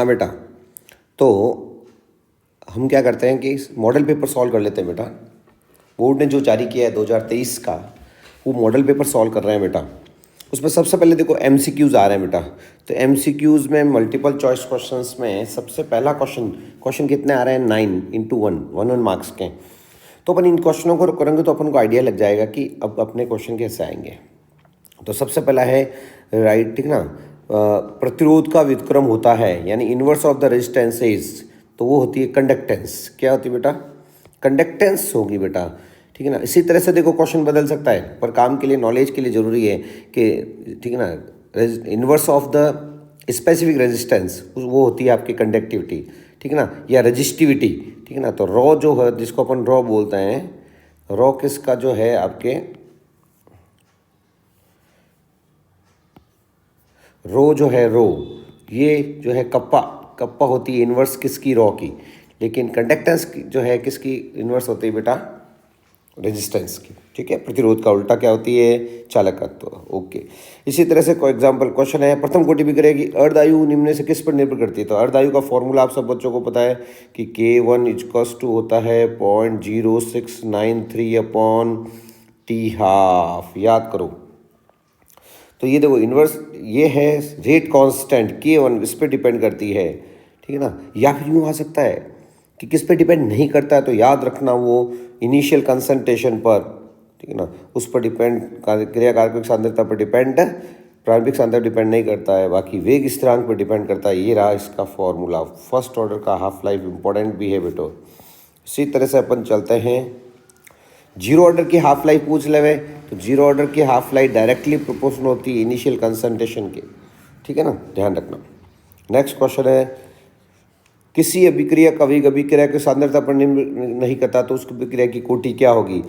हाँ बेटा, तो हम क्या करते हैं कि मॉडल पेपर सॉल्व कर लेते हैं बेटा। बोर्ड ने जो जारी किया है 2023 का, वो मॉडल पेपर सॉल्व कर रहे हैं बेटा। उसमें सबसे पहले देखो MCQs आ रहे हैं बेटा। तो MCQs में मल्टीपल चॉइस क्वेश्चंस में सबसे पहला क्वेश्चन कितने आ रहे हैं, 9 × 1 मार्क्स के। तो अपन इन क्वेश्चनों को करेंगे तो अपन को आइडिया लग जाएगा कि अब अपने क्वेश्चन कैसे आएंगे। तो सबसे पहला है राइट, ठीक ना, प्रतिरोध का व्युत्क्रम होता है, यानी इन्वर्स ऑफ द रेजिस्टेंसेस, तो वो होती है कंडक्टेंस। क्या होती है बेटा, कंडक्टेंस होगी बेटा, ठीक है ना। इसी तरह से देखो क्वेश्चन बदल सकता है, पर काम के लिए, नॉलेज के लिए ज़रूरी है कि, ठीक है ना, inverse of the specific resistance वो होती है आपकी कंडक्टिविटी, ठीक है ना, या रजिस्टिविटी, ठीक है ना। तो रॉ जो है, जिसको अपन रॉ बोलते हैं, रॉ किसका जो है आपके, रो जो है, रो ये जो है कप्पा होती है इन्वर्स किसकी, रॉ की। लेकिन कंडक्टेंस जो है किसकी इन्वर्स होती है बेटा, रेजिस्टेंस की, ठीक है। प्रतिरोध का उल्टा क्या होती है, चालकत्व। ओके, इसी तरह से कोई एग्जांपल क्वेश्चन है, प्रथम कोटि भी करेगी, अर्धआयु निम्न से किस पर निर्भर करती है। तो अर्धआयु का फॉर्मूला आप सब बच्चों को पता है कि K1 होता है 0.0693/T½ याद करो। तो ये देखो इन्वर्स, ये है रेट कांस्टेंट K1, इस पर डिपेंड करती है, ठीक है ना। या फिर यूँ आ सकता है कि किस पे डिपेंड नहीं करता है, तो याद रखना वो इनिशियल कंसंट्रेशन पर, ठीक है ना, उस पर डिपेंड, क्रिया कारक सांद्रता पर डिपेंड, प्रारंभिक सांद्रता डिपेंड नहीं करता है, बाकी वेग स्थिरांक पर डिपेंड करता है। ये रहा इसका फॉर्मूला। फर्स्ट ऑर्डर का हाफ लाइफ इंपॉर्टेंट भी है बेटो। इसी तरह से अपन चलते हैं, जीरो ऑर्डर की हाफ लाइफ पूछ लेवे, तो जीरो ऑर्डर की हाफ लाइफ डायरेक्टली प्रोपोर्शनल होती है इनिशियल कंसंट्रेशन के, ठीक है ना, ध्यान रखना। नेक्स्ट क्वेश्चन है, किसी अभिक्रिया कभी अभिक्रिया की सांद्रता पर निर्भर नहीं करता, तो उस अभिक्रिया की कोटि क्या होगी।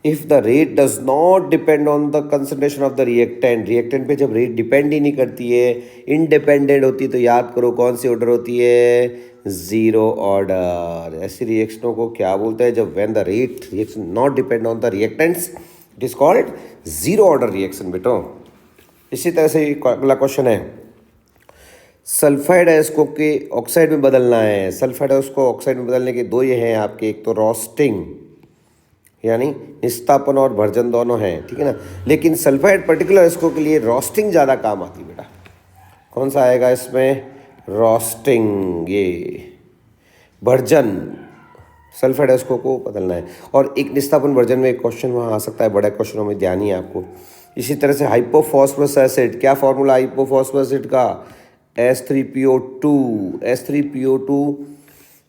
If the rate does not depend on the concentration of the reactant पे जब रेट डिपेंड ही नहीं करती है, इंडिपेंडेंट होती है, तो याद करो कौन सी ऑर्डर होती है, जीरो ऑर्डर। ऐसी रिएक्शनों को क्या बोलते हैं, जब when the rate reaction not depend on the reactants, it is called zero order reaction बेटो। इसी तरह से अगला क्वेश्चन है, सल्फाइड आयस्क को के ऑक्साइड में बदलना है। सल्फाइड आयस्क को ऑक्साइड में बदलने के दो ये हैं आपके, एक तो रोस्टिंग यानी निस्तापन और भर्जन दोनों हैं, ठीक है ना। लेकिन सल्फाइड पर्टिकुलर आयस्कों के लिए रोस्टिंग ज़्यादा काम आती है बेटा। कौन सा आएगा इसमें, रोस्टिंग, ये भर्जन, सल्फाइड आयस्कों को बदलना है। और एक निस्तापन भर्जन में एक क्वेश्चन वहाँ आ सकता है, बड़े क्वेश्चनों में ध्यान ही है आपको। इसी तरह से हाइपोफॉस्फरस एसिड, क्या फॉर्मूला हाइपोफॉस्फरस एसिड का, H3PO2। H3PO2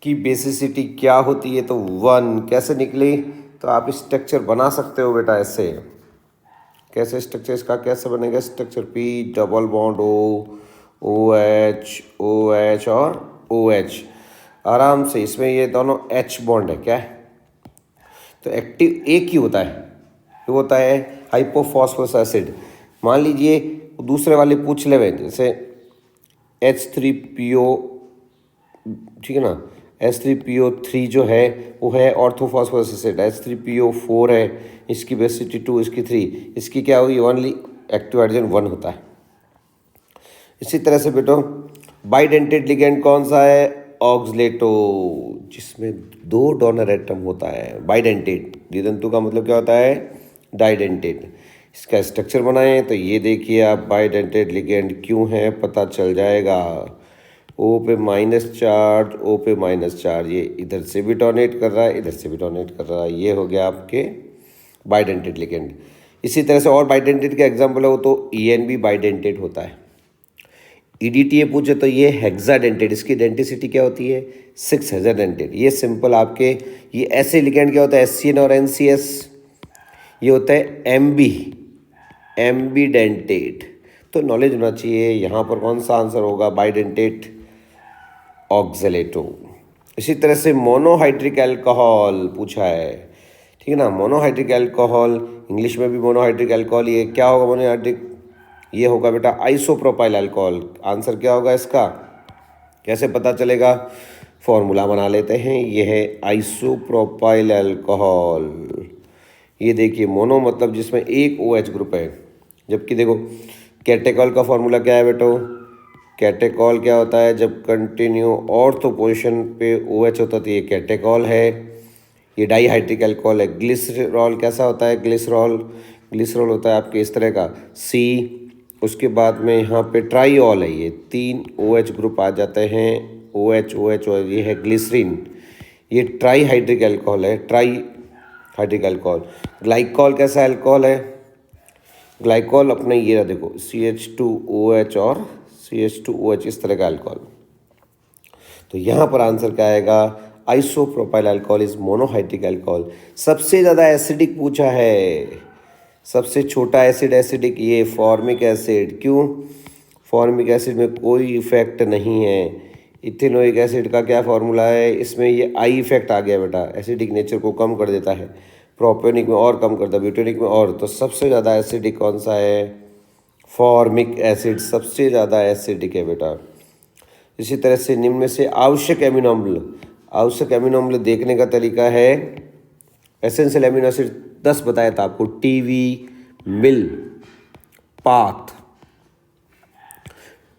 की बेसिसिटी क्या होती है, तो 1। कैसे निकली, तो आप स्ट्रक्चर बना सकते हो बेटा ऐसे। कैसे स्ट्रक्चर इसका कैसे बनेगा, structure P double bond OH OH और OH, आराम से। इसमें ये दोनों H बॉन्ड है, क्या है, तो एक्टिव एक ही होता है, ये होता है हाइपोफॉस्फरस एसिड। मान लीजिए दूसरे वाले पूछ ले, जैसे H3PO, ठीक है ना, H3PO3 जो है वो है ऑर्थोफॉस्फरस एसिड, H3PO4 है, इसकी बेसिसिटी 2, इसकी 3, इसकी क्या हुई, ओनली एक्टिव हाइड्रोजन 1 होता है। इसी तरह से बेटो बाइडेंटेड लिगेंड कौन सा है, ऑक्सलेटो, जिसमें 2 डोनर एटम होता है। बाइडेंटेड, द्वितंतु का मतलब क्या होता है, डाइडेंटेड। इसका स्ट्रक्चर बनाएं तो ये देखिए आप, बाइडेंटेड लिगेंड क्यों है पता चल जाएगा। O पे माइनस चार्ज, O पे माइनस चार्ज, ये इधर से भी डोनेट कर रहा है, इधर से भी डोनेट कर रहा है, ये हो गया आपके बाइडेंटेड लिगेंड। इसी तरह से और बाइडेंटेड का एग्जांपल है वो तो EN भी बाइडेंटेड होता है। EDTA पूछे तो ये हेक्साडेंटेड, इसकी डेंटिसिटी क्या होती है, 6 हेक्साडेंटेड। ये सिंपल आपके, ये ऐसे लिगेंड क्या होता है, SCN और NCS, ये होता है एम्बीडेंटेड। तो नॉलेज होना चाहिए यहाँ पर कौन सा आंसर होगा, बाइडेंटेड ऑक्सलेटो। इसी तरह से मोनोहाइड्रिक अल्कोहल पूछा है, ठीक है ना। मोनोहाइड्रिक अल्कोहल, इंग्लिश में भी मोनोहाइड्रिक अल्कोहल, ये क्या होगा मोनोहाइड्रिक, ये होगा बेटा आइसोप्रोपाइल अल्कोहल। आंसर क्या होगा इसका, कैसे पता चलेगा, फॉर्मूला बना लेते हैं, ये है आइसोप्रोपाइल अल्कोहल। ये देखिए मोनो मतलब जिसमें एक OH ग्रुप है, जबकि देखो कैटेकॉल का फॉर्मूला क्या है बेटो, कैटेकॉल क्या होता है? जब कंटिन्यू ऑर्थो पोजिशन पे OH होता है तो ये कैटेकॉल है। ये डाईहाइड्रिक अल्कोहल है। ग्लिसरॉल कैसा होता है? ग्लिसरॉल होता है आपके इस तरह का C। उसके बाद में यहाँ पे ट्राईऑल है, ये 3 OH ग्रुप आ जाते हैं, OH और ये है ग्लिसरीन। ये ट्राईहाइड्रिक अल्कोहल है, ट्राईहाइड्रिक अल्कोहल। ग्लाइकॉल कैसा अल्कोहल है? ग्लाइकॉल अपने ये रहा देखो, CH2OH और CH2OH, इस तरह का अल्कोहल। तो यहाँ पर आंसर क्या आएगा? Isopropyl alcohol is monohydric alcohol. सबसे ज़्यादा एसिडिक पूछा है, सबसे छोटा एसिड एसिडिक ये फॉर्मिक एसिड। क्यों? फॉर्मिक एसिड में कोई इफेक्ट नहीं है। इथेनोइक एसिड का क्या फॉर्मूला है? इसमें ये आई इफेक्ट आ गया बेटा, एसिडिक नेचर को कम कर देता है। प्रोपेनिक में और कम करता है, ब्यूटेनिक में और। तो सबसे ज़्यादा एसिडिक कौन सा है? फॉर्मिक एसिड सबसे ज़्यादा एसिडिक है बेटा। इसी तरह से निम्न में से आवश्यक एमिनो अम्ल देखने का तरीका है, एसेंशियल एमिनो एसिड 10 बताया था आपको, टीवी, मिल, पाथ,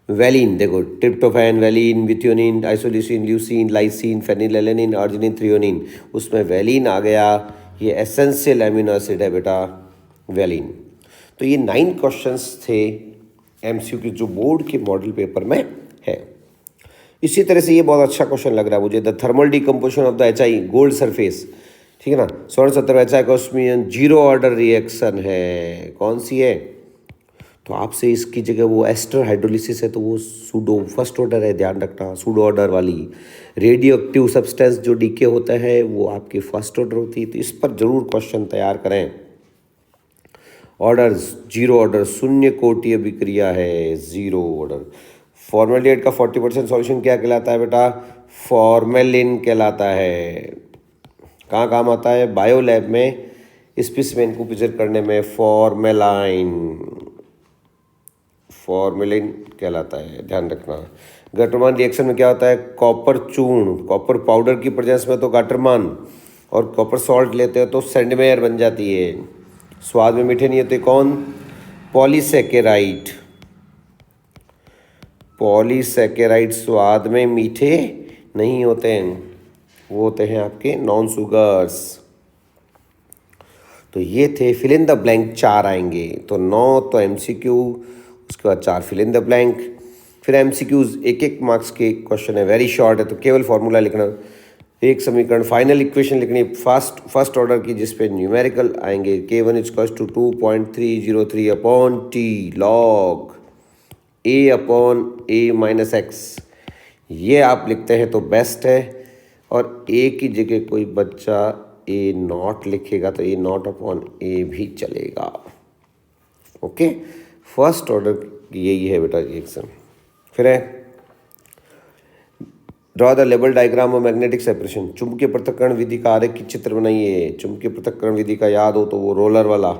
वैलिन, देखो tryptophan, valine, methionine, isoleucine, leucine, lysine, phenylalanine, arginine, threonine. उसमें वैलिन आ गया, ये एसेंशियल एमिनो एसिड है बेटा वैलिन। तो ये 9 क्वेश्चंस थे MCQ जो बोर्ड के मॉडल पेपर में है। इसी तरह से ये बहुत अच्छा क्वेश्चन लग रहा है मुझे, the thermal decomposition of the HI gold surface, ठीक है ना। स्वर्ण 70 HI का उसमें 0 ऑर्डर रिएक्शन है, कौन सी है? तो आपसे इसकी जगह वो एस्टर हाइड्रोलिसिस है तो वो सूडो फर्स्ट ऑर्डर है, ध्यान रखना, सूडो ऑर्डर वाली। रेडियो एक्टिव सब्सटेंस जो डीके होता है वो आपकी फर्स्ट ऑर्डर होती है, तो इस पर जरूर क्वेश्चन तैयार करें। ऑर्डर 0 ऑर्डर, शून्य कोटीय अभिक्रिया है, 0 ऑर्डर। फॉर्मेल्डिहाइड का 40% सॉल्यूशन क्या कहलाता है बेटा? फॉर्मेलिन कहलाता है। कहाँ काम आता है? बायो लैब में स्पेसिमेन को प्रिजर्व करने में फॉर्मेलिन कहलाता है, ध्यान रखना। गटरमान रिएक्शन में क्या होता है? कॉपर चूर्ण, कॉपर पाउडर की प्रेजेंस में तो गटरमान, और कॉपर सॉल्ट लेते हो तो सैंडमेयर बन जाती है। स्वाद में मीठे नहीं होते, कौन? पॉलीसैकेराइड। पॉलीसैकेराइड स्वाद में मीठे नहीं होते हैं, वो होते हैं आपके नॉन शुगर्स। तो ये थे फिल इन द ब्लैंक, 4 आएंगे। तो 9 तो MCQ, उसके बाद 4 फिल इन द ब्लैंक। फिर MCQs 1-1 मार्क्स के क्वेश्चन है, वेरी शॉर्ट है, तो केवल फॉर्मूला लिखना, एक समीकरण, फाइनल इक्वेशन लिखनी फर्स्ट ऑर्डर की, जिसपे न्यूमेरिकल आएंगे। K1 = 2.303 upon T log A/A-x। ये आप लिखते हैं तो बेस्ट है। और A की जगह कोई बच्चा A0 लिखेगा तो A0/A भी चलेगा। ओके, फर्स्ट ऑर्डर यही है बेटा रिएक्शन। फिर है draw the label diagram of magnetic separation. चुंबकीय पृथक्करण विधि का आरेख की चित्र बनाइए। चुंबकीय पृथक्करण विधि का याद हो तो वो रोलर वाला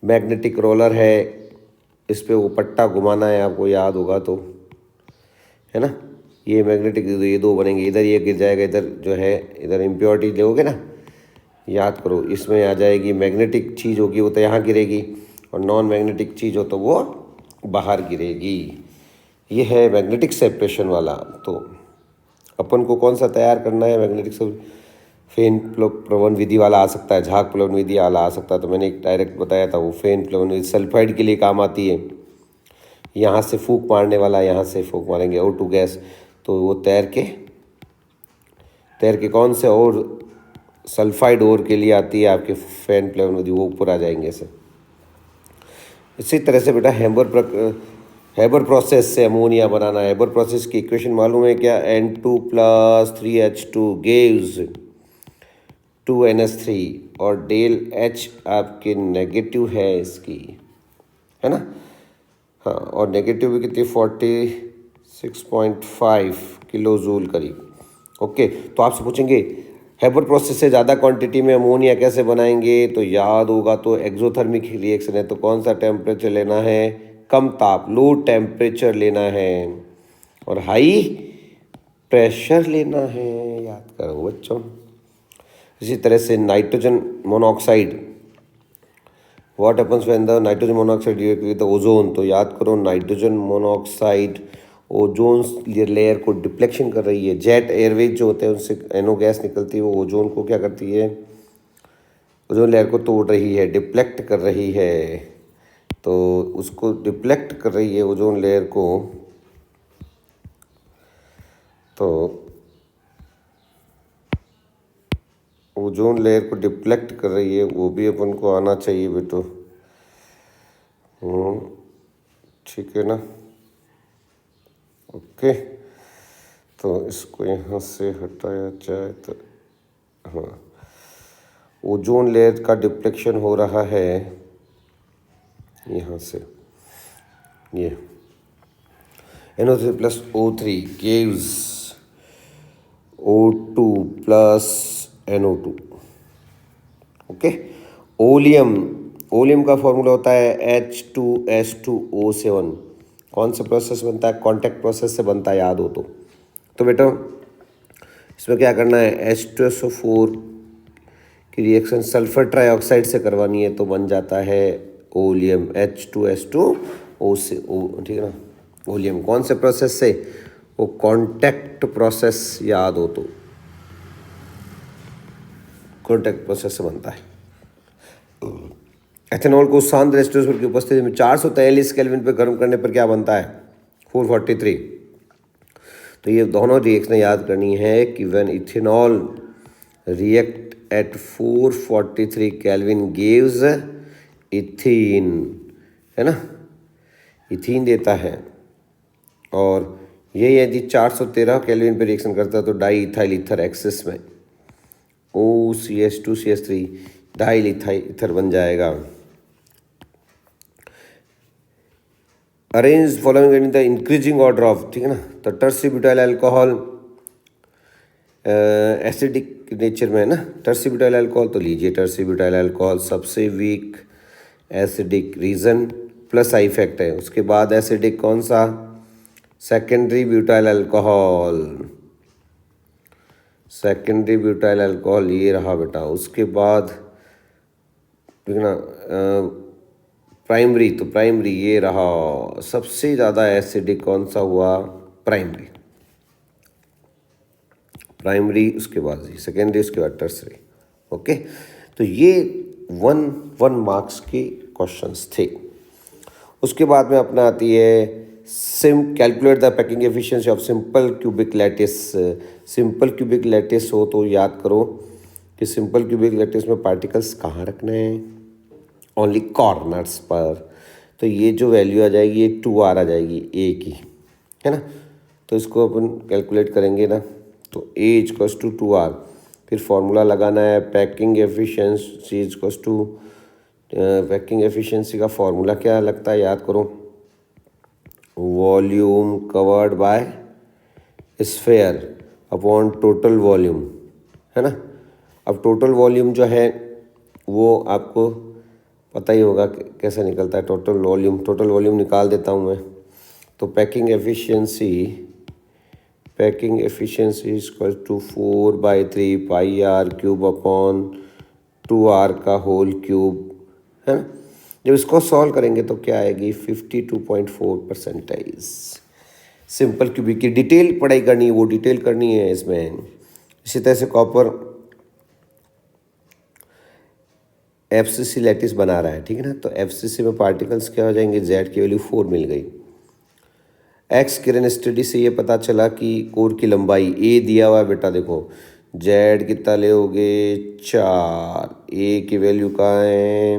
मैग्नेटिक रोलर है, इस पे वो पट्टा घुमाना है, आपको याद होगा तो, है ना। ये मैग्नेटिक, ये 2 बनेंगे, इधर ये गिर जाएगा, इधर जो है इधर इम्प्योरिटी लोगे ना, याद करो, इसमें आ जाएगी मैग्नेटिक चीज़ होगी वो तो यहाँ गिरेगी, और नॉन मैग्नेटिक चीज़ हो तो वो बाहर गिरेगी। ये है मैग्नेटिक सेपरेशन वाला। तो अपन को कौन सा तैयार करना है? मैग्नेटिक फेन प्लवन विधि वाला आ सकता है, झाग प्लवन विधि वाला आ सकता है। तो मैंने एक डायरेक्ट बताया था, वो फेन प्लवन विधि सल्फाइड के लिए काम आती है। यहाँ से फूंक मारने वाला, यहाँ से फूंक मारेंगे O2 गैस, तो वो तैर के कौन से और सल्फाइड ओर के लिए आती है आपके फेन प्लवन विधि, वो ऊपर आ जाएंगे ऐसे। इसी तरह से बेटा हैबर प्रोसेस से अमोनिया बनाना है। हैबर प्रोसेस की इक्वेशन मालूम है क्या? N2 + 3H2 gives 2NH3, और डेल H आपके नेगेटिव है इसकी, है ना। हाँ, और नेगेटिव भी कितनी? 46.5 किलो जूल करीब। ओके, तो आपसे पूछेंगे हैबर प्रोसेस से ज़्यादा क्वांटिटी में अमोनिया कैसे बनाएंगे? तो याद होगा तो एक्सोथर्मिक रिएक्शन है। तो कौन सा टेम्परेचर लेना है? कम ताप, लो टेम्परेचर लेना है, और हाई प्रेशर लेना है, याद करो बच्चों। इसी तरह से nitrogen monoxide what happens when the nitrogen monoxide react with the ozone, तो याद करो नाइट्रोजन मोनोऑक्साइड ओजोन लेयर को डिप्लेक्शन कर रही है। जेट एयरवेज जो होते हैं उनसे एनओ गैस निकलती है, वो ओजोन को क्या करती है, ओजोन लेयर को तोड़ रही है, डिप्लेक्ट कर रही है। तो उसको डिप्लेक्ट कर रही है ओजोन लेयर को, तो ओजोन लेयर को डिप्लेक्ट कर रही है, वो भी अपन को आना चाहिए बेटो। ठीक है ना, ओके। तो इसको यहाँ से हटाया जाए तो हाँ, ओजोन लेयर का डिप्लेक्शन हो रहा है यहाँ से, ये NO3 plus O3 gives O2 plus NO2। Okay, oleum, oleum का फॉर्मूला होता है H2S2O7। कौन सा प्रोसेस बनता है, कॉन्टैक्ट प्रोसेस से बनता है, याद हो तो बेटा इसमें क्या करना है, H2SO4 की रिएक्शन सल्फर ट्राईऑक्साइड से करवानी है, तो बन जाता है ओलियम H2S2O से ओ, ठीक है ना। ओलियम कौन से प्रोसेस से, वो कॉन्टैक्ट प्रोसेस, याद हो तो कॉन्टैक्ट प्रोसेस से बनता है। एथेनॉल को शांत रेस्टोरेंट की उपस्थिति में 443 केल्विन पे गर्म करने पर क्या बनता है, 443। तो ये दोनों रिएक्शन याद करनी है कि when ethanol react eight 443 kelvin gives ethene, है ना, इथीन देता है। और ये यदि 413 केल्विन पे रिएक्शन करता है तो डाई इथाइल ईथर एक्सेस में OCH2CH3 डाइल ईथर बन जाएगा। Arrange following in the increasing order of, ठीक है ना। तो tertiary butyl alcohol acidic nature में है ना, टर्सी ब्यूटाइल अल्कोहल, तो लीजिए टर्सी ब्यूटाइल अल्कोहल सबसे weak acidic, reason plus I effect है। उसके बाद एसिडिक कौन सा, secondary butyl alcohol, secondary butyl alcohol ये रहा बेटा। उसके बाद ठीक है ना प्राइमरी, तो प्राइमरी ये रहा, सबसे ज़्यादा एसिडिक कौन सा हुआ, प्राइमरी, प्राइमरी उसके बाद सेकेंडरी, उसके बाद टर्सरी। ओके, तो ये 1 मार्क्स के क्वेश्चंस थे। उसके बाद में अपना आती है calculate the packing efficiency of simple cubic lattice. Simple cubic lattice हो तो याद करो कि सिंपल क्यूबिक लैटिस में पार्टिकल्स कहाँ रखने हैं, ओनली कॉर्नर्स पर। तो ये जो वैल्यू आ जाएगी ये 2R आ जाएगी ए की, है ना। तो इसको अपन कैलकुलेट करेंगे ना, तो A इक्वल्स टू 2R, फिर फॉर्मूला लगाना है packing efficiency equals to, packing efficiency का फॉर्मूला क्या लगता है, याद करो, volume covered by sphere upon total volume, है ना। अब टोटल वॉल्यूम जो है वो आपको पता ही होगा कैसे निकलता है टोटल वॉल्यूम। टोटल वॉल्यूम निकाल देता हूँ मैं, तो packing efficiency equal to 4/3 pi R cube upon 2R का होल क्यूब, है ना। जब इसको सॉल्व करेंगे तो क्या आएगी, 52.4%। सिंपल क्यूबिक की डिटेल पढ़ाई करनी है, वो डिटेल करनी है इसमें। इसी तरह से कॉपर FCC लैटिस बना रहा है, ठीक है ना। तो FCC में पार्टिकल्स क्या हो जाएंगे, Z की वैल्यू 4 मिल गई। एक्स किरण स्टडी से ये पता चला कि कोर की लंबाई A दिया हुआ है बेटा, देखो Z कितना ले होगे 4, A की वैल्यू कहाँ है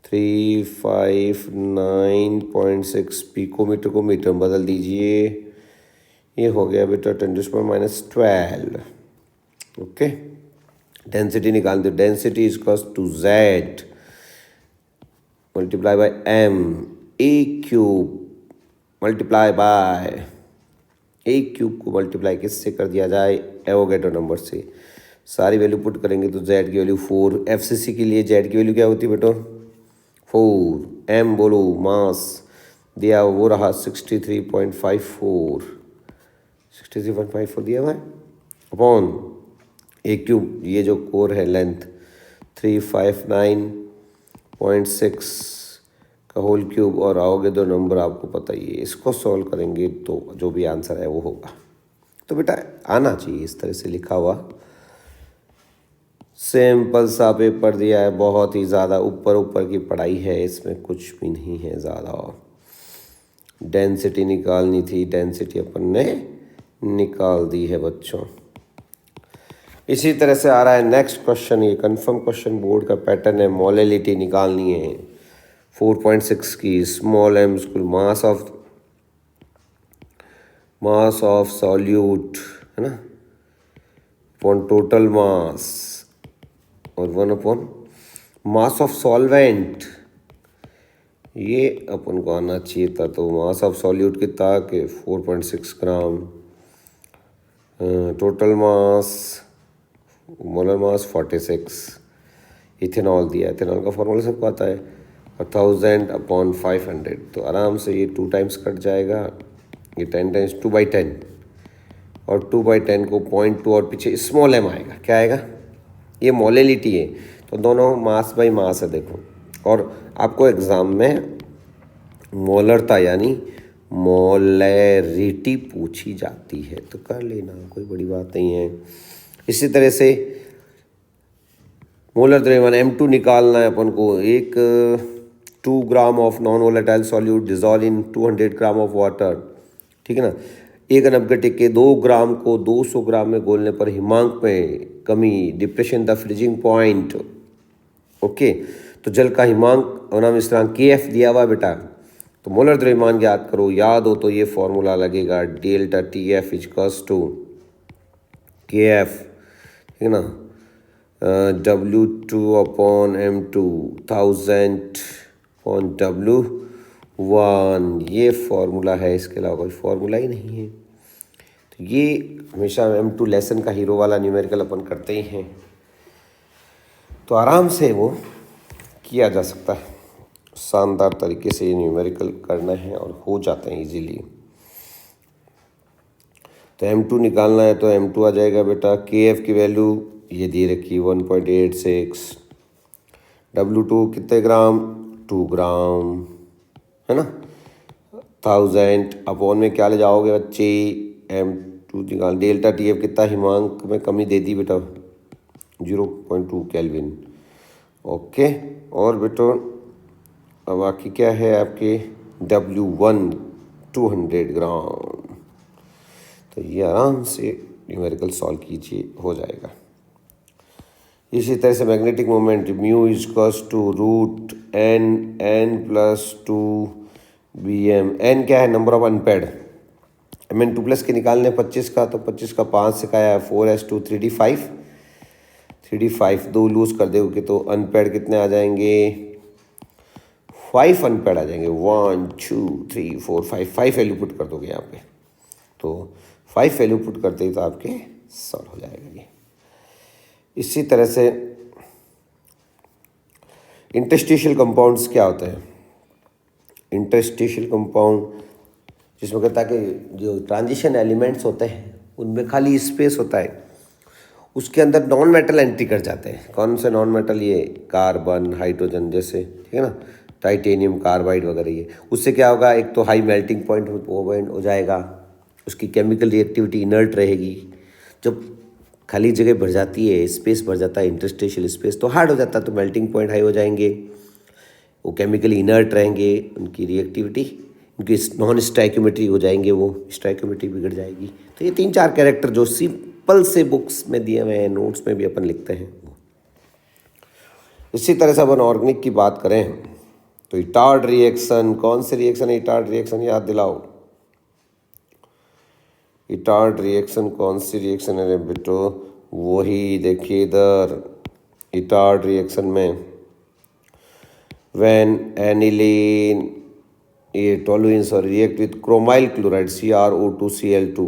359.6 पिकोमीटर को मीटर में बदल दीजिए, ये हो गया बेटा 10⁻12। ओके, डेंसिटी निकाल दो, density is equals to Z multiply by M A cube multiply by A cube को मल्टीप्लाई किससे कर दिया जाए, एवोगैड्रो नंबर से। सारी वैल्यू पुट करेंगे तो Z की वैल्यू 4, FCC के लिए Z की वैल्यू क्या होती है बेटो 4, M बोलो मास दिया वो रहा 63.54 दिया हुआ है अपॉन A क्यूब, ये जो कोर है लेंथ 359 0.6 का होल क्यूब और आओगे दो नंबर आपको पता ही है। इसको सॉल्व करेंगे तो जो भी आंसर है वो होगा। तो बेटा आना चाहिए इस तरह से लिखा हुआ। सिंपल सा पेपर दिया है, बहुत ही ज़्यादा ऊपर ऊपर की पढ़ाई है, इसमें कुछ भी नहीं है ज़्यादा। डेंसिटी निकालनी थी, डेंसिटी अपन ने निकाल दी है बच्चों। इसी तरह से आ रहा है नेक्स्ट क्वेश्चन, ये कंफर्म क्वेश्चन बोर्ड का पैटर्न है। मोलैलिटी निकालनी है 4.6 की। Small M school mass of solute है ना अपॉन टोटल मास और 1 अपॉन मास ऑफ सॉल्वेंट, ये अपन को आना चाहिए था। तो मास ऑफ सॉल्यूट कितना कि 4.6 gram, total mass molar mass 46। Ethanol दिया, इथेनॉल का फॉर्मूला सबको आता है 1000 अपॉन 500। तो आराम से ये 2 टाइम्स कट जाएगा, ये 10 टाइम्स 2/10 और 2/10 को 0.2 और पीछे स्मॉल एम आएगा। क्या आएगा? ये मोलैलिटी है तो दोनों मास बाई मास है देखो। और आपको एग्ज़ाम में मोलरता यानी मोलैरिटी पूछी जाती है तो कर लेना, कोई बड़ी बात नहीं है। इसी तरह से मोलर द्रव्यमान M2 निकालना है अपन को। एक 2 gram of non volatile solute dissolve in 200 gram of water, ठीक है ना। एक घनत्व घटे के 2 ग्राम को 200 ग्राम में घोलने पर हिमांक में कमी, depression the freezing point. Okay, तो जल का हिमांक अनाम स्थिरांक KF दिया हुआ बेटा। तो मोलर द्रव्यमान याद करो, याद हो तो ये फॉर्मूला लगेगा delta TF equals to KF, ठीक है ना, W2 upon M2 1000 upon W1। ये फॉर्मूला है, इसके अलावा कोई फॉर्मूला ही नहीं है। तो ये हमेशा M2 लेसन का हीरो वाला न्यूमेरिकल अपन करते ही हैं, तो आराम से वो किया जा सकता है। शानदार तरीके से ये न्यूमेरिकल करना है और हो जाते हैं इजीली। तो M2 निकालना है तो M2 आ जाएगा बेटा, KF की वैल्यू ये दी रखी 1.86, W2 कितने ग्राम 2 ग्राम है ना, 1000 अपॉन में क्या ले जाओगे बच्चे M2 निकाल, डेल्टा TF कितना हिमांक में कमी दे दी बेटा 0.2 केल्विन। ओके, और बेटो अब बाकी क्या है आपके W1 200 ग्राम। तो ये आराम से न्यूमेरिकल सॉल्व कीजिए, हो जाएगा। इसी तरह से magnetic moment mu equals to root n+2 Bm। n क्या है? Number of unpaired. Mn2 plus के निकालने 25 का, तो 25 का 5 से का है 4s2 3d5 दो लूज कर दोगे तो अनपेड कितने आ जाएंगे? 5 अनपेड आ जाएंगे। 1 2 3 4 5 वैल्यू पुट कर दोगे यहाँ पे, तो 5 वैल्यू पुट करते ही तो आपके सॉल्व हो जाएगा ये। इसी तरह से इंटरस्टिशियल कंपाउंड्स क्या होते हैं? इंटरस्टिशियल कंपाउंड जिसमें कहता है कि जो ट्रांजिशन एलिमेंट्स होते हैं उनमें खाली स्पेस होता है, उसके अंदर नॉन मेटल एंट्री कर जाते हैं। कौन से नॉन मेटल? ये कार्बन, हाइड्रोजन जैसे, ठीक है ना, टाइटेनियम कार्बाइड वगैरह। ये उससे क्या होगा? एक तो हाई मेल्टिंग पॉइंट हो जाएगा, उसकी केमिकल रिएक्टिविटी इनर्ट रहेगी। जब खाली जगह भर जाती है, स्पेस भर जाता है, इंटरस्टिशियल स्पेस, तो हार्ड हो जाता है, तो मेल्टिंग पॉइंट हाई हो जाएंगे, वो केमिकली इनर्ट रहेंगे, उनकी रिएक्टिविटी, उनकी नॉन स्टाइक्योमेट्री हो जाएंगे, वो स्टाइक्योमेट्री बिगड़ जाएगी। तो ये 3-4 कैरेक्टर जो सिंपल से बुक्स में दिए हुए हैं, नोट्स में भी अपन लिखते हैं। इसी तरह से अपन ऑर्गेनिक की बात करें तो इटार्ड रिएक्शन, कौन से रिएक्शन है इटार्ड रिएक्शन? याद दिलाओ। इटार्ड रिएक्शन कौन सी रिएक्शन है बेटो? वही देखिए इधर, इटार्ड रिएक्शन में व्हेन एनिलीन ये टोलुइंस और react with chromyl chloride CrO2Cl2,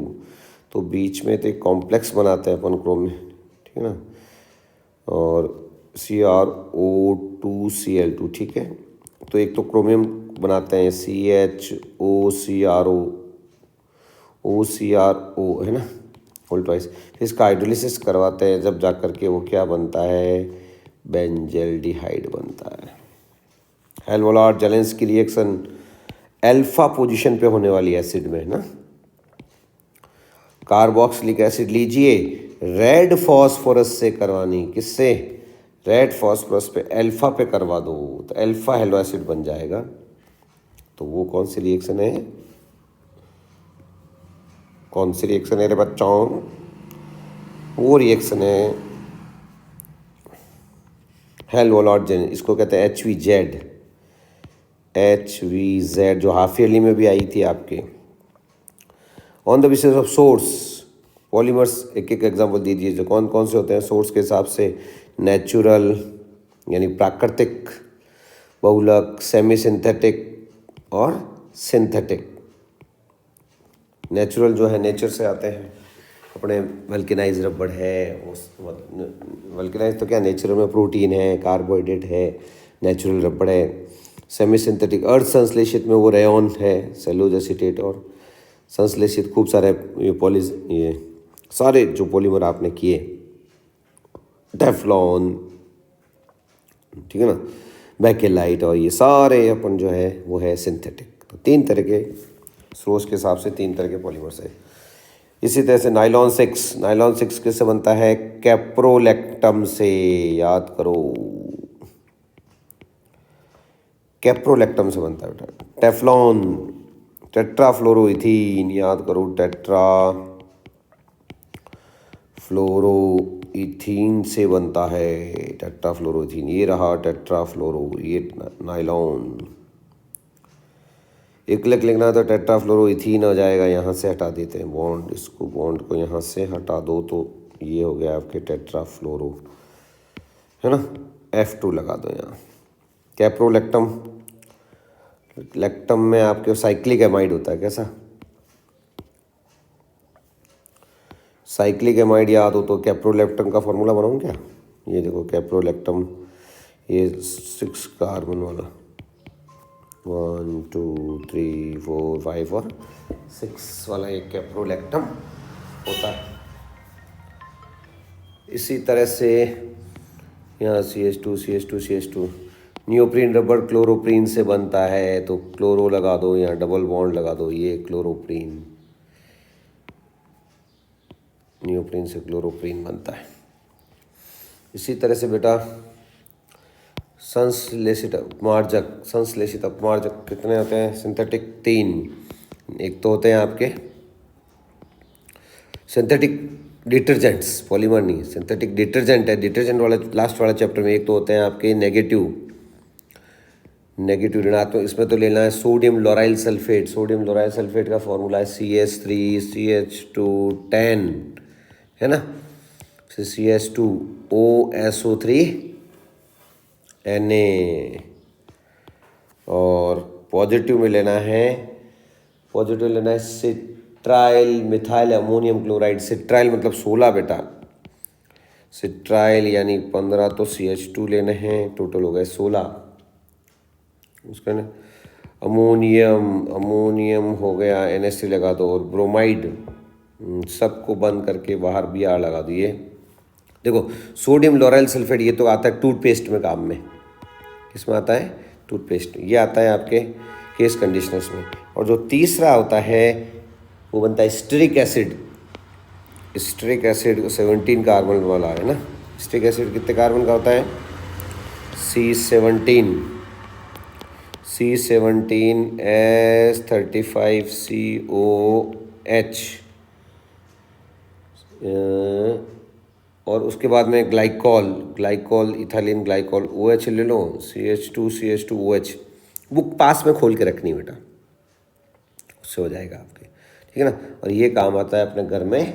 तो बीच में तो एक कॉम्प्लेक्स बनाते हैं अपन क्रोमिन, ठीक है ना, और CrO2Cl2, ठीक है। तो एक तो क्रोमियम बनाते हैं CHOCrO है ना, होल ट्वाइस। फिर इसका हाइड्रोलिसिस करवाते हैं, जब जा कर के वो क्या बनता है? बेंजल्डिहाइड बनता है। हेल्वोलाट जेलेंस्की रिएक्शन अल्फा पोजीशन पे होने वाली एसिड में है ना। कार्बोक्सिलिक एसिड लीजिए, रेड फॉस्फोरस से करवानी, किससे? रेड फॉस्फोरस पे अल्फा पे करवा दो तो अल्फा हेलो एसिड बन जाएगा। तो वो कौन सी रिएक्शन है? कौन सी रिएक्शन है रे बच्चों? वो रिएक्शन है हेल्वोलाट जेन, इसको कहते हैं HVZ। HVZ जो हाफ ईयरली में भी आई थी आपके। On the basis of source polymers, एक एक एग्जांपल दीजिए जो कौन कौन से होते हैं सोर्स के हिसाब से। नेचुरल यानी प्राकृतिक, बहुलक, सेमी सिंथेटिक और सिंथेटिक। नेचुरल जो है नेचर से आते हैं, अपने वल्केनाइज रबड़ है, उस वल्केनाइज तो क्या नेचुरल में प्रोटीन है, कार्बोहाइड्रेट है, नेचुरल रबड़ है। सेमी सिंथेटिक अर्थ संश्लेषित में वो रेयन है, सेलुलोज एसीटेट, और संश्लेषित खूब सारे ये सारे जो पॉलीमर आपने किए, टेफ्लॉन, ठीक है ना, बैकेलाइट, और ये सारे अपन जो है वो है सिंथेटिक। तो तीन तरह के सोर्स के हिसाब से तीन तरह के पॉलीमर्स है। इसी तरह से नाइलॉन 6 किससे बनता है? कैप्रोलेक्टम से, याद करो, कैप्रोलेक्टम से बनता है बेटा। टेफ्लॉन टेट्राफ्लोरोइथीन, याद करो, टेट्राफ्लोरोइथीन से बनता है, टेट्राफ्लोरोइथीन। ये रहा टेट्राफ्लोरो, ये नाइलॉन। एक लिखना है तो टेट्राफ्लोरोइथीन आ जाएगा, यहाँ से हटा देते हैं बॉन्ड, इसको बॉन्ड को यहाँ से हटा दो तो ये हो गया आपके टेट्राफ्लोरो, है ना। F2 लगा दो यहाँ। कैप्रोलेक्टम, लेक्टम में आपके साइक्लिक एमाइड होता है, कैसा? साइक्लिक एमाइड याद हो तो कैप्रोलेक्टम का फॉर्मूला बनाऊँ क्या? ये देखो कैप्रोलेक्टम, ये 6 कार्बन वाला, 1 2 3 4 5 और 6 वाला एक कैप्रोलेक्टम होता है। इसी तरह से यहाँ CH2 नियोप्रीन रबर क्लोरोप्रीन से बनता है, तो क्लोरो लगा दो, यहाँ डबल बॉन्ड लगा दो, ये क्लोरोप्रीन, नियोप्रीन से क्लोरोप्रीन बनता है। इसी तरह से बेटा संश्लेषित अपमार्जक कितने होते हैं? सिंथेटिक 3। एक तो होते हैं आपके सिंथेटिक डिटर्जेंट्स, पॉलीमर नहीं, सिंथेटिक डिटर्जेंट है, डिटर्जेंट वाला लास्ट वाला चैप्टर में। एक तो होते हैं आपके नेगेटिव ऋणात्मक, इसमें तो लेना है सोडियम लोराइल सल्फेट। सोडियम लोराइल सल्फेट का फॉर्मूला है CH3CH210, है ना। फिर CH2OSO3Na, और पॉजिटिव में लेना है सिट्राइल मिथाइल अमोनियम क्लोराइड। सिट्राइल मतलब 16 बेटा, सिट्राइल यानी 15, तो CH2 लेने हैं, टोटल हो गए 16। उसका ना अमोनियम हो गया, NH3 लगा दो, और ब्रोमाइड, सबको बंद करके बाहर Br लगा दिए। देखो सोडियम लोराइल सल्फेट ये तो आता है टूथपेस्ट में काम में, किसमें आता है? टूथपेस्ट। ये आता है आपके केस कंडीशनर्स में। और जो तीसरा होता है वो बनता है stearic acid. Stearic acid 17 carbon वाला है ना। स्टेरिक एसिड कितने कार्बन का होता है? C17S35COH, और उसके बाद में ग्लाइकॉल इथाइलिन ग्लाइकॉल, OH ले लो, CH2OH। बुक पास में खोल के रखनी बेटा, उससे हो जाएगा आपके, ठीक है ना। और ये काम आता है अपने घर में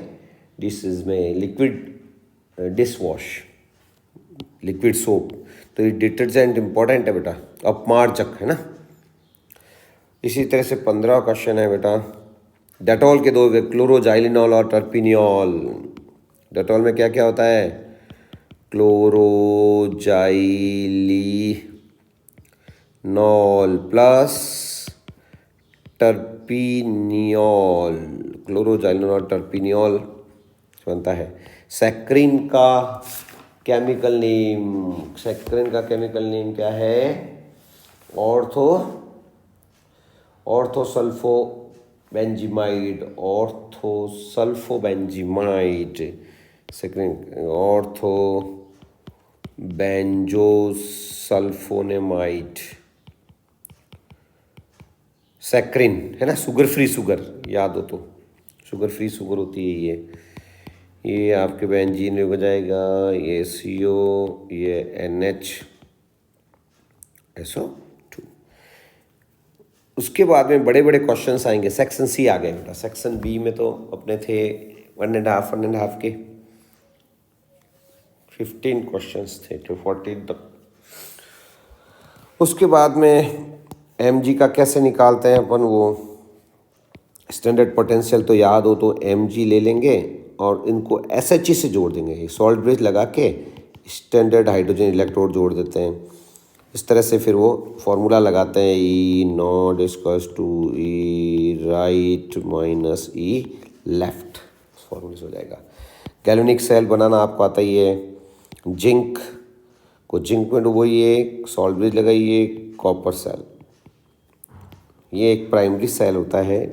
डिशेज में, liquid dish wash, liquid soap. तो ये डिटर्जेंट इंपॉर्टेंट है बेटा, अपमार्जक है ना। इसी तरह से 15 क्वेश्चन है बेटा, डेटॉल के दो, क्लोरोजाइलिनॉल और टर्पिनियोल। डेटॉल में क्या क्या होता है? Chloroxylenol plus terpineol, chloroxylenol terpineol बनता है। सैक्रिन का केमिकल नेम क्या है? ऑर्थो ऑर्थोसल्फोबेंजीमाइड, ऑर्थोसल्फोबेंजीमाइड, सेकंड ऑर्थो बेंजोसल्फोनेमाइड, सैक्रिन है ना, शुगर फ्री शुगर, याद हो तो शुगर फ्री शुगर होती है ये आपके बेंजीन में हो जाएगा, ये CO, ये NHSO2। उसके बाद में बड़े बड़े क्वेश्चंस आएंगे। सेक्शन C आ गए बेटा, सेक्शन B में तो अपने थे 1.5 के 15 क्वेश्चंस थे तो 14 तक। उसके बाद में mg का कैसे निकालते हैं अपन, वो स्टैंडर्ड पोटेंशियल तो याद हो तो mg ले लेंगे और इनको SHE से जोड़ देंगे, सॉल्ट ब्रिज लगा के स्टैंडर्ड हाइड्रोजन इलेक्ट्रोड जोड़ देते हैं। इस तरह से फिर वो फॉर्मूला लगाते हैं, E naught equals to E right minus E left, फॉर्मूले से हो जाएगा। गैल्वेनिक सेल बनाना आपको आता ही है, जिंक को जिंक में डुबोइए, सॉल्ट ब्रिज लगाइए, कॉपर सेल, ये एक प्राइमरी सेल होता है,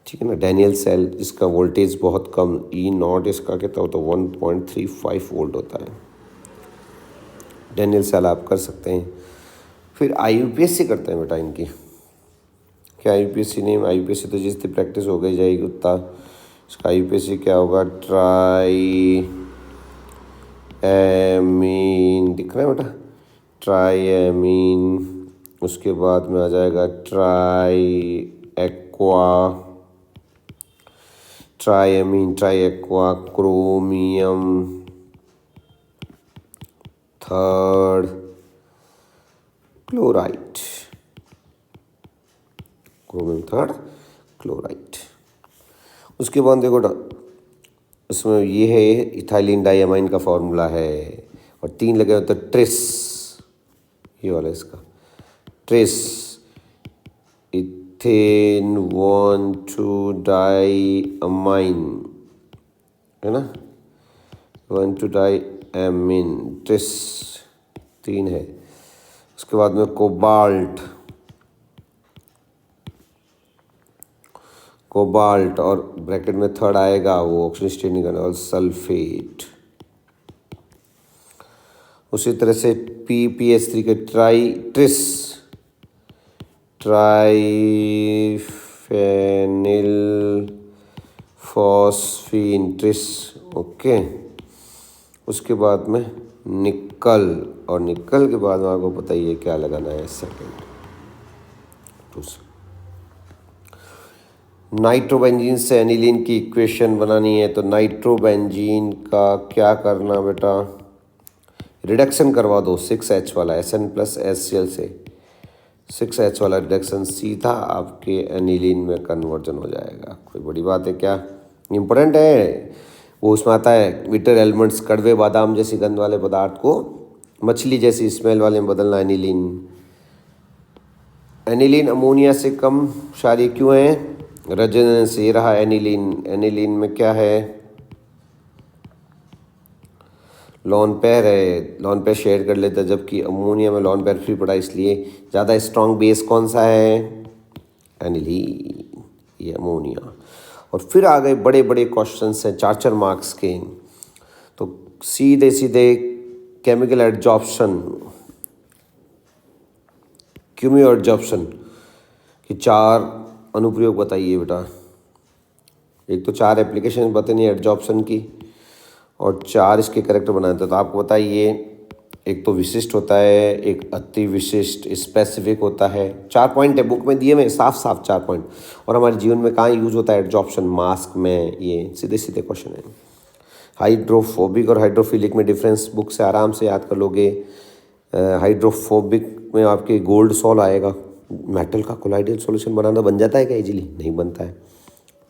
ठीक है ना, डैनियल सेल, जिसका वोल्टेज बहुत कम, E नॉट इसका कितना होता है 1.35 वोल्ट होता है, डैनियल सेल आप कर सकते हैं। फिर IUPAC करते हैं बेटा इनकी, क्या IUPAC नेम, IUPAC तो जितनी प्रैक्टिस हो गई जाएगी उतना इसका IUPAC क्या होगा, ट्राई एमीन, दिख रहा है बेटा, ट्राई एमीन। उसके बाद में आ जाएगा tri aqua, triammine, tri aqua, chromium, third chloride, chromium third chloride. उसके बाद देखो इसमें ये है इथाइलिन डाइअमाइन का फॉर्मूला है, और 3 लगे होते तो ट्रेस, ये वाला इसका ट्रेस, इथेन 1,2-डाइअमाइन है ना, 1,2-डाइअमीन, ट्रेस 3 है। उसके बाद में कोबाल्ट, और ब्रैकेट में थर्ड आएगा वो ऑक्सीजन स्टेनिंग और सल्फेट। उसी तरह से PPH3 के ट्राइट्रिस, ट्राइफेनिल फॉस्फीन ट्रिस, ओके। उसके बाद में निकल, और निकल के बाद में आपको पता ही है क्या लगाना है, सेकेंड। नाइट्रोबेंजीन से एनिलीन की इक्वेशन बनानी है, तो नाइट्रोबेंजीन का क्या करना बेटा, रिडक्शन करवा दो 6H वाला SN+HCl से, 6H वाला रिडक्शन सीधा आपके एनिलीन में कन्वर्जन हो जाएगा। कोई बड़ी बात है क्या, इम्पोर्टेंट है। वो उसमें आता है विटर एलिमेंट्स, कड़वे बादाम जैसी गंध वाले पदार्थ को मछली जैसी स्मेल वाले में बदलना, एनिलीन। एनिलीन अमोनिया से कम क्षारीय क्यों है, रेजोनेंस, ये रहा एनिलीन। एनिलीन में क्या है, लॉन पेयर है, लॉन पेयर शेयर कर लेता है, जबकि अमोनिया में लॉन पेयर फ्री पड़ा, इसलिए ज़्यादा स्ट्रॉन्ग बेस कौन सा है, एनिलीन, ये अमोनिया। और फिर आ गए बड़े बड़े क्वेश्चंस हैं 4-4 मार्क्स के, तो सीधे सीधे केमिकल एडजॉर्प्शन, क्यूम्यू एडजॉर्प्शन की 4 अनुप्रयोग बताइए बेटा। एक तो 4 एप्लीकेशन बतानी है एडजॉर्प्शन की, और 4 इसके कैरेक्टर बनाए थे। तो आपको बताइए, एक तो विशिष्ट होता है, एक अति विशिष्ट स्पेसिफिक होता है। 4 पॉइंट है बुक में दिए हुए, साफ 4 पॉइंट। और हमारे जीवन में कहाँ यूज होता है एडजॉर्प्शन, मास्क में, ये सीधे सीधे क्वेश्चन है। हाइड्रोफोबिक और हाइड्रोफिलिक में डिफरेंस बुक से आराम से याद कर लोगे। हाइड्रोफोबिक में आपके गोल्ड सॉल आएगा, मेटल का कोलाइडल सॉल्यूशन बनाना बन जाता है क्या इजीली, नहीं बनता है।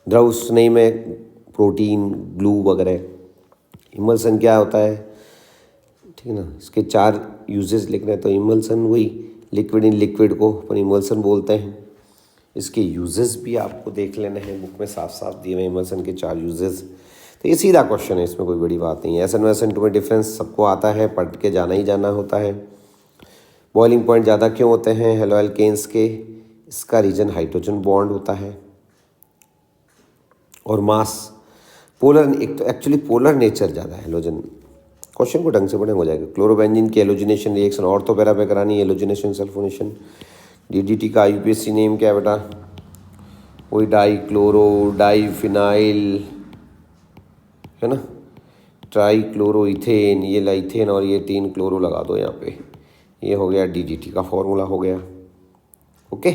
द्रव स्नेही में प्रोटीन, ग्लू वगैरह। इमल्सन क्या होता है, ठीक है ना, इसके 4 यूजेस लिखने हैं, तो इमल्सन वही लिक्विड इन लिक्विड को अपन इमल्सन बोलते हैं। इसके यूजेस भी आपको देख लेने हैं, बुक में साफ दिए हुए इमल्सन के 4 यूजेस। तो ये सीधा क्वेश्चन है, इसमें कोई बड़ी बात नहीं है। SN और SN2 में डिफरेंस सबको आता है, पढ़ के जाना ही जाना होता है। बॉइलिंग पॉइंट ज़्यादा क्यों होते हैं हेलो एल्केन्स के? इसका रीज़न हाइड्रोजन बॉन्ड होता है और मास पोलर, एक तो एक्चुअली पोलर नेचर ज़्यादा है हेलोजन। क्वेश्चन को ढंग से पढ़ेंगे हो जाएगा। क्लोरोबेंजीन की हेलोजिनेशन रिएक्शन ऑर्थो पैरा पे करानी है, हेलोजिनेशन सल्फोनेशन। डीडीटी का यूपीएससी नेम क्या है बेटा? वही डाई क्लोरो डाई फिनाइल है ना, ट्राई क्लोरो इथेन, ये लाइथेन और ये 3 क्लोरो लगा दो यहाँ पे, ये हो गया डीडीटी का फॉर्मूला हो गया। ओके।